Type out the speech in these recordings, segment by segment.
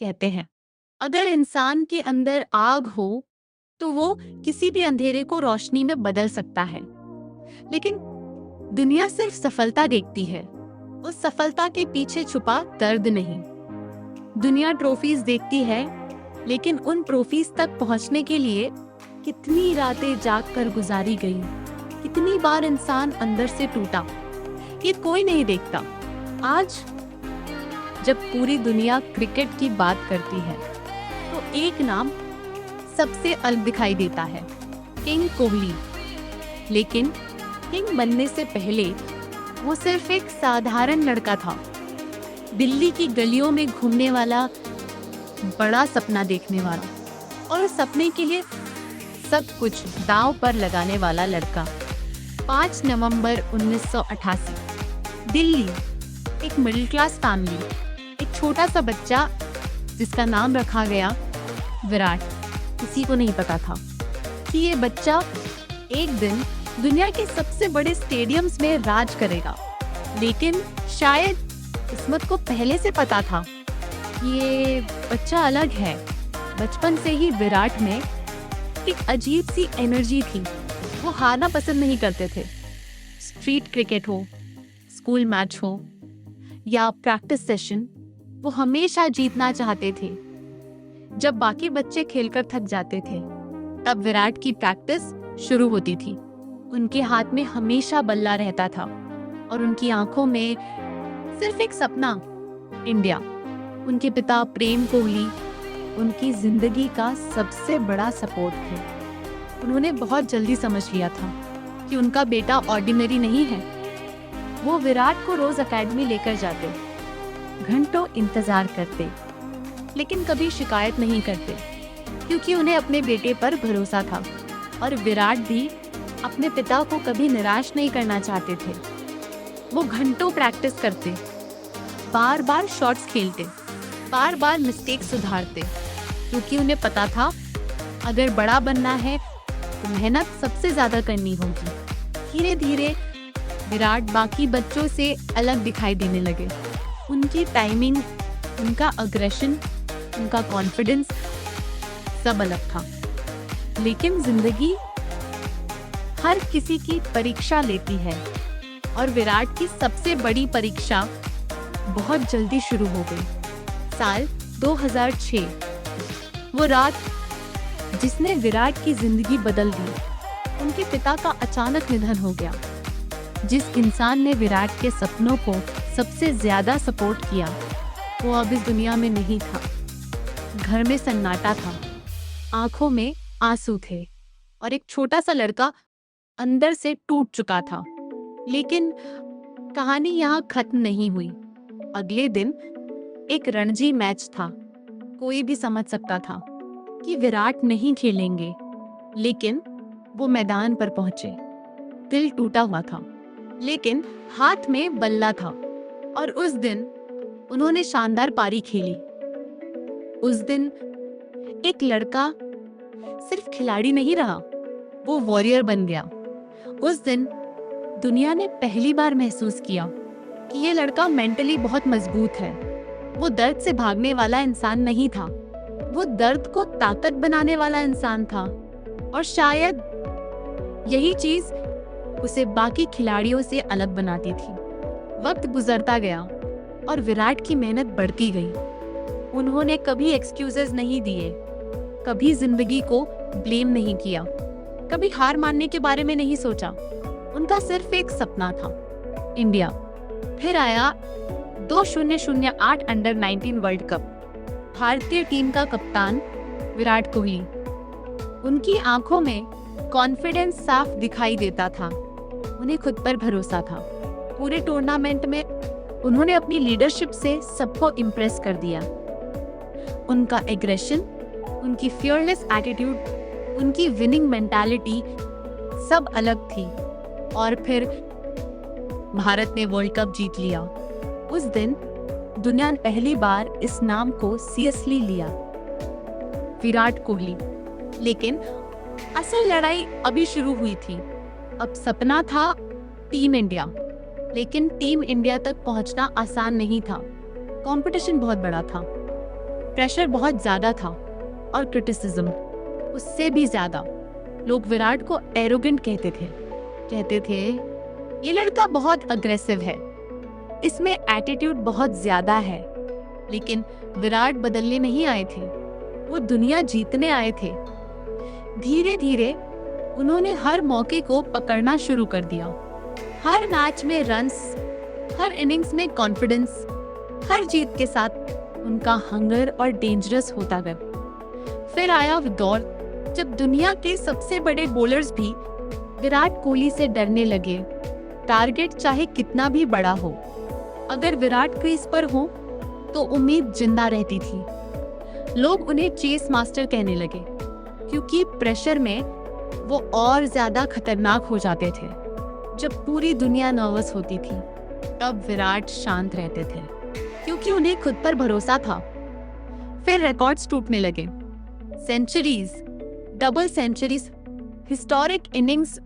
कहते हैं। अगर इंसान के अंदर आग हो तो वो किसी भी अंधेरे को रोशनी में बदल सकता है। लेकिन दुनिया सिर्फ सफलता देखती है, उस सफलता के पीछे छुपा दर्द नहीं। दुनिया ट्रॉफीज देखती है, लेकिन उन ट्रॉफीज तक पहुंचने के लिए कितनी रातें जाग कर गुजारी गई, कितनी बार इंसान अंदर से टूटा, ये कोई नहीं देखता। आज जब पूरी दुनिया क्रिकेट की बात करती है तो एक नाम सबसे अलग दिखाई देता है, किंग कोहली। लेकिन किंग बनने से पहले वो सिर्फ एक साधारण लड़का था, दिल्ली की गलियों में घूमने वाला, बड़ा सपना देखने वाला और उस सपने के लिए सब कुछ दांव पर लगाने वाला लड़का। 5 नवंबर 1988, दिल्ली, एक मिडिल क्लास फैमिली, एक छोटा सा बच्चा जिसका नाम रखा गया विराट। किसी को नहीं पता था कि ये बच्चा एक दिन दुनिया के सबसे बड़े स्टेडियम्स में राज करेगा। लेकिन शायद किस्मत को पहले से पता था ये बच्चा अलग है। बचपन से ही विराट में एक अजीब सी एनर्जी थी। वो हारना पसंद नहीं करते थे। स्ट्रीट क्रिकेट हो, स्कूल मैच हो या प्रैक्टिस सेशन, वो हमेशा जीतना चाहते थे। जब बाकी बच्चे खेलकर थक जाते थे, तब विराट की प्रैक्टिस शुरू होती थी। उनके हाथ में हमेशा बल्ला रहता था और उनकी आंखों में सिर्फ एक सपना, इंडिया। उनके पिता प्रेम कोहली उनकी जिंदगी का सबसे बड़ा सपोर्ट थे। उन्होंने बहुत जल्दी समझ लिया था कि उनका बेटा ऑर्डिनरी नहीं है। वो विराट को रोज एकेडमी लेकर जाते, घंटों इंतजार करते, लेकिन कभी शिकायत नहीं करते, क्योंकि उन्हें अपने बेटे पर भरोसा था। और विराट भी अपने पिता को कभी निराश नहीं करना चाहते थे। वो घंटों प्रैक्टिस करते, बार बार शॉट्स खेलते, बार बार मिस्टेक सुधारते, क्योंकि उन्हें पता था अगर बड़ा बनना है तो मेहनत सबसे ज्यादा करनी होगी। धीरे धीरे विराट बाकी बच्चों से अलग दिखाई देने लगे। उनकी टाइमिंग, उनका अग्रेशन, उनका कॉन्फिडेंस सब अलग था। लेकिन जिंदगी हर किसी की परीक्षा लेती है और विराट की सबसे बड़ी परीक्षा बहुत जल्दी शुरू हो गई। साल 2006, वो रात जिसने विराट की जिंदगी बदल दी। उनके पिता का अचानक निधन हो गया। जिस इंसान ने विराट के सपनों को सबसे ज्यादा सपोर्ट किया, वो अब इस दुनिया में नहीं था। घर में सन्नाटा था, आंखों में आंसू थे और एक छोटा सा लड़का अंदर से टूट चुका था। लेकिन कहानी यहाँ खत्म नहीं हुई। अगले दिन एक रणजी मैच था। कोई भी समझ सकता था कि विराट नहीं खेलेंगे, लेकिन वो मैदान पर पहुंचे। दिल टूटा हुआ था, लेकिन हाथ में बल्ला था और उस दिन उन्होंने शानदार पारी खेली। उस दिन एक लड़का सिर्फ खिलाड़ी नहीं रहा, वो वॉरियर बन गया। उस दिन दुनिया ने पहली बार महसूस किया कि ये लड़का मेंटली बहुत मजबूत है। वो दर्द से भागने वाला इंसान नहीं था, वो दर्द को ताकत बनाने वाला इंसान था। और शायद यही चीज उसे बाकी खिलाड़ियों से अलग बनाती थी। वक्त गुजरता गया और विराट की मेहनत बढ़ती गई। उन्होंने कभी एक्सक्यूजेस नहीं दिए, कभी जिंदगी को ब्लेम नहीं किया, कभी हार मानने के बारे में नहीं सोचा। उनका सिर्फ एक सपना था, इंडिया। फिर आया 2008 अंडर 19 वर्ल्ड कप। भारतीय टीम का कप्तान विराट कोहली। उनकी आंखों में कॉन्फिडेंस साफ दिखाई देता था, उन्हें खुद पर भरोसा था। पूरे टूर्नामेंट में उन्होंने अपनी लीडरशिप से सबको इम्प्रेस कर दिया। उनका एग्रेशन, उनकी फियरलेस एटीट्यूड, उनकी विनिंग मेंटालिटी सब अलग थी। और फिर भारत ने वर्ल्ड कप जीत लिया। उस दिन दुनिया ने पहली बार इस नाम को सीरियसली लिया, विराट कोहली। लेकिन असल लड़ाई अभी शुरू हुई थी। अब सपना था टीम इंडिया, लेकिन टीम इंडिया तक पहुंचना आसान नहीं था। कंपटीशन बहुत बड़ा था। प्रेशर बहुत ज्यादा था और क्रिटिसिज्म उससे भी ज्यादा। लोग विराट को एरोगेंट कहते थे ये लड़का बहुत अग्रेसिव है, इसमें एटीट्यूड बहुत ज्यादा है। लेकिन विराट बदलने नहीं आए थे, वो दुनिया जीतने आए थे। धीरे धीरे उन्होंने हर मौके को पकड़ना शुरू कर दिया। हर मैच में रन्स, हर इनिंग्स में कॉन्फिडेंस, हर जीत के साथ उनका हंगर और डेंजरस होता गया। फिर आया दौर जब दुनिया के सबसे बड़े बॉलर्स भी विराट कोहली से डरने लगे, टारगेट चाहे कितना भी बड़ा हो। अगर विराट क्रीज पर हो तो उम्मीद जिंदा रहती थी। लोग उन्हें चेस मास्टर कहने लगे क्योंकि प्रेशर में वो और ज्यादा खतरनाक हो जाते थे। जब पूरी दुनिया नर्वस होती थी तब विराट शांत रहते थे क्योंकि उन्हें खुद पर भरोसा था। फिर रिकॉर्ड्स टूटने लगे, centuries, double centuries, historic innings,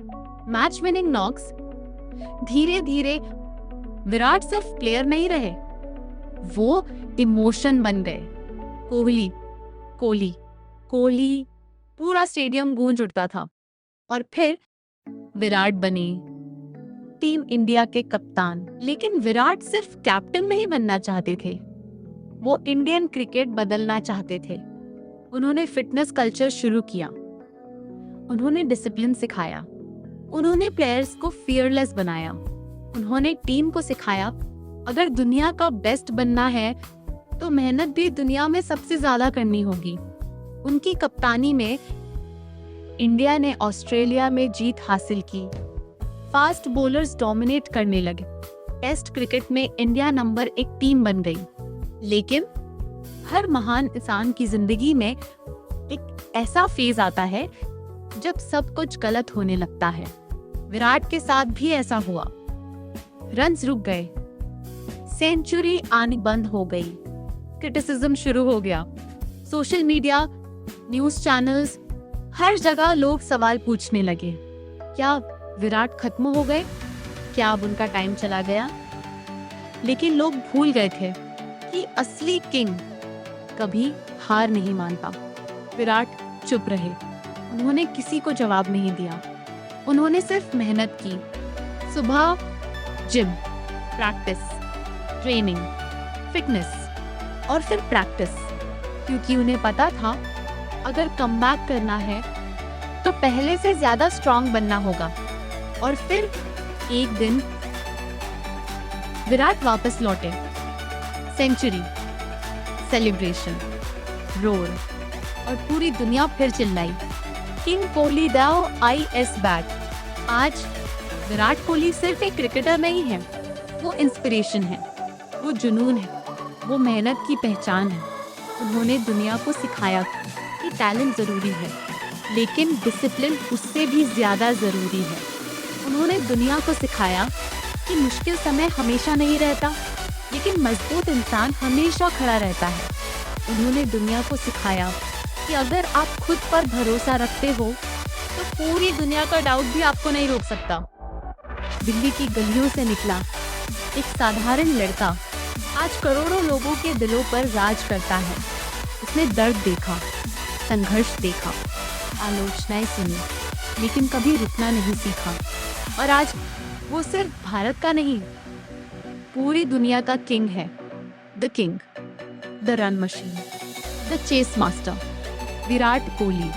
match winning knocks. धीरे धीरे विराट सिर्फ प्लेयर नहीं रहे, वो इमोशन बन गए। कोहली कोहली कोहली, पूरा स्टेडियम गूंज उठता था। और फिर विराट बने टीम इंडिया के कप्तान। लेकिन विराट सिर्फ कैप्टन नहीं बनना चाहते थे, वो इंडियन क्रिकेट बदलना चाहते थे। उन्होंने फिटनेस कल्चर शुरू किया, उन्होंने डिसिप्लिन सिखाया, उन्होंने प्लेयर्स को फियरलेस बनाया। उन्होंने टीम को सिखाया अगर दुनिया का बेस्ट बनना है तो मेहनत भी दुनिया में सबसे ज्यादा करनी होगी। उनकी कप्तानी में इंडिया ने ऑस्ट्रेलिया में जीत हासिल की। फास्ट बॉलर्स डोमिनेट करने लगे। टेस्ट क्रिकेट में इंडिया नंबर 1 टीम बन गई। लेकिन हर महान इंसान की जिंदगी में एक ऐसा फेज आता है जब सब कुछ गलत होने लगता है। विराट के साथ भी ऐसा हुआ। रन्स रुक गए, सेंचुरी आनी बंद हो गई, क्रिटिसिज्म शुरू हो गया। सोशल मीडिया, न्यूज चैनल्स, हर जगह लोग सवाल पूछने लगे, क्या विराट खत्म हो गए? क्या अब उनका टाइम चला गया? लेकिन लोग भूल गए थे कि असली किंग कभी हार नहीं मानता। विराट चुप रहे, उन्होंने किसी को जवाब नहीं दिया। उन्होंने सिर्फ मेहनत की। सुबह जिम, प्रैक्टिस, ट्रेनिंग, फिटनेस और फिर प्रैक्टिस, क्योंकि उन्हें पता था अगर कमबैक करना है तो पहले से ज्यादा स्ट्रांग बनना होगा। और फिर एक दिन विराट वापस लौटे। सेंचुरी, सेलिब्रेशन, रोर और पूरी दुनिया फिर चिल्लाई, किंग कोहली दाओ आई एस बैक। आज विराट कोहली सिर्फ एक क्रिकेटर नहीं है, वो इंस्पिरेशन है, वो जुनून है, वो मेहनत की पहचान है। उन्होंने दुनिया को सिखाया कि टैलेंट जरूरी है, लेकिन डिसिप्लिन उससे भी ज्यादा जरूरी है। उन्होंने दुनिया को सिखाया कि मुश्किल समय हमेशा नहीं रहता, लेकिन मजबूत इंसान हमेशा खड़ा रहता है। उन्होंने दुनिया को सिखाया कि अगर आप खुद पर भरोसा रखते हो तो पूरी दुनिया का डाउट भी आपको नहीं रोक सकता। दिल्ली की गलियों से निकला एक साधारण लड़का आज करोड़ों लोगों के दिलों पर राज करता है। उसने दर्द देखा, संघर्ष देखा, आलोचनाएं सुनी, लेकिन कभी रुकना नहीं सीखा। और आज वो सिर्फ भारत का नहीं, पूरी दुनिया का किंग है। The king, the run machine, the chase master, Virat Kohli.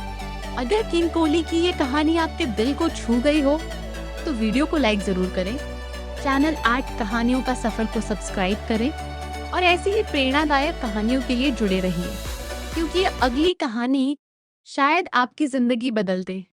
अगर किंग कोहली की ये कहानी आपके दिल को छू गई हो तो वीडियो को लाइक जरूर करें, चैनल कहानियों का सफर को सब्सक्राइब करें और ऐसी ही प्रेरणादायक कहानियों के लिए जुड़े रहिए, क्योंकि अगली कहानी शायद आपकी जिंदगी बदल दे।